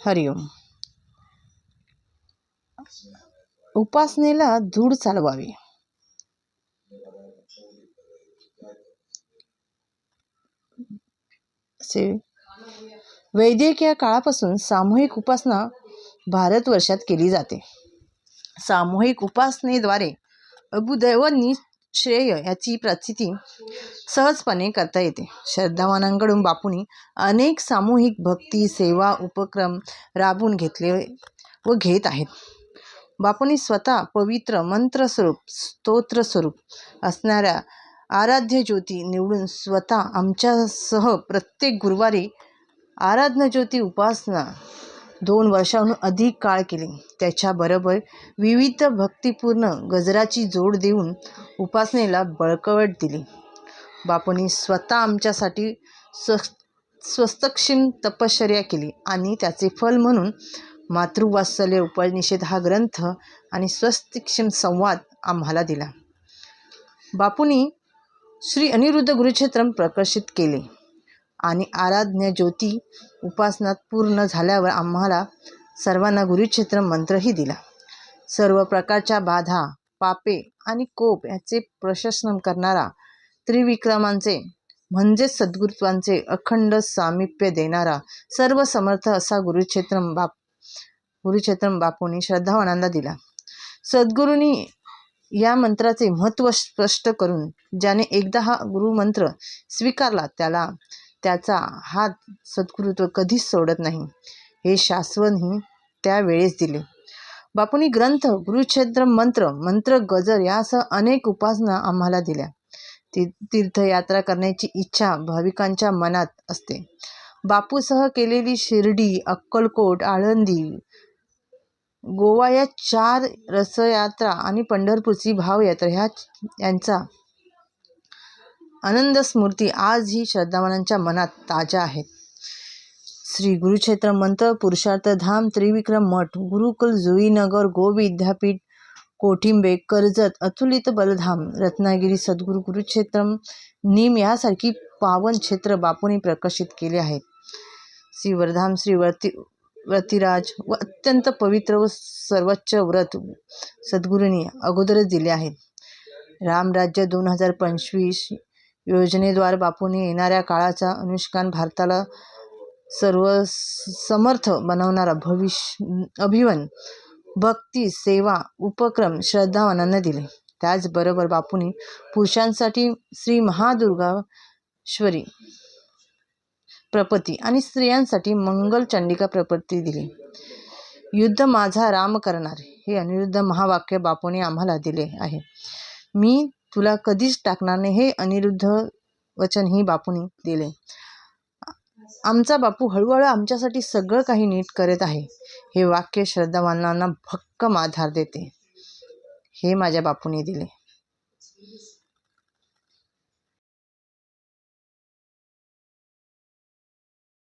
हरिओम. उपासनेला धूळ चालवावी. वैदिक काळापासून सामूहिक उपासना भारतवर्षात केली जाते. सामूहिक उपासनेद्वारे अभ्युदय व निश्रेय याची प्रचिती सहजपणे करता येते. श्रद्धावानांकडून बापूंनी अनेक सामूहिक भक्ती सेवा उपक्रम राबवून घेतले व घेत आहेत. बापूंनी स्वतः पवित्र मंत्रस्वरूप स्तोत्रस्वरूप असणाऱ्या आराध्य ज्योती निवडून स्वतः आमच्यासह प्रत्येक गुरुवारी आराधना ज्योती उपासना 2 वर्षांहून अधिक काळ केली. त्याच्याबरोबर विविध भक्तिपूर्ण गजराची जोड देऊन उपासनेला बळकट दिली. बापूंनी स्वतः आमच्यासाठी स्वस्तक्षम तपश्चर्या केली आणि त्याचे फल म्हणून मातृवात्सल्य उपनिषद हा ग्रंथ आणि स्वस्तिक्षम संवाद आम्हाला दिला. बापूंनी श्री अनिरुद्ध गुरुक्षेत्रम प्रकाशित केले आणि आराधना ज्योती उपासना पूर्ण झाल्यावर आम्हाला सर्वांना गुरुक्षेत्र मंत्रही दिला. सर्व प्रकारच्या बाधा पापे आणि कोप याचे प्रशमन करणारा, त्रिविक्रमांचे म्हणजेच सद्गुरुत्वांचे अखंड सामिप्य देणारा सर्व समर्थ असा गुरुक्षेत्रम बापूंनी श्रद्धावानांना दिला. सद्गुरूंनी या मंत्राचे महत्त्व स्पष्ट करून ज्याने एकदा हा गुरुमंत्र स्वीकारला त्याला त्याचा हात सद्गुरुत्व कधीच सोडत नाही हे शास्त्रही त्यावेळेस दिले. बापूंनी ग्रंथ गुरुक्षेत्र मंत्र गजर यासह अनेक उपासना आम्हाला दिल्या. तीर्थयात्रा करण्याची इच्छा भाविकांच्या मनात असते. बापूसह केलेली शिर्डी अक्कलकोट आळंदी गोवा या 4 रथयात्रा आणि पंढरपूरची भावयात्रा यांचा आनंद स्मृती आजही श्रद्धावानांच्या मनात ताज्या आहेत. श्री गुरुक्षेत्र मंत्र पुरुषार्थ धाम त्रिविक्रम मठ गुरुकुल जुईनगर गो विद्यापीठ कोठिंबे कर्जत अतुलित बलधाम रत्नागिरी सद्गुरू गुरुक्षेत्रम नीम यासारखी पावन क्षेत्र बापूंनी प्रकाशित केले आहेत. श्रीवर्धाम श्री व्रतिराज व अत्यंत पवित्र व सर्वोच्च व्रत सद्गुरूंनी अगोदरच दिले आहेत. रामराज्य 2025 योजनेद्वारे बापूंनी येणाऱ्या काळाचा अनुष्ठान भारताला सर्वसमर्थ बनवणारा अभिवन भक्ती सेवा उपक्रम श्रद्धावानांना दिले. त्याचबरोबर बापूंनी पुरुषांसाठी श्री महादुर्गाश्वरी प्रपत्ती आणि स्त्रियांसाठी मंगल चंडिका प्रपत्ती दिली. युद्ध माझा राम करणार हे अनिरुद्ध महावाक्य बापूंनी आम्हाला दिले आहे. मी तुला कधीच टाकणार नाही हे अनिरुद्ध वचनही बापूंनी दिले. आमचा बापू हळूहळू आमच्यासाठी सगळं काही नीट करत आहे हे वाक्य श्रद्धावानांना भक्कम आधार देते. हे माझ्या बापूंनी दिले.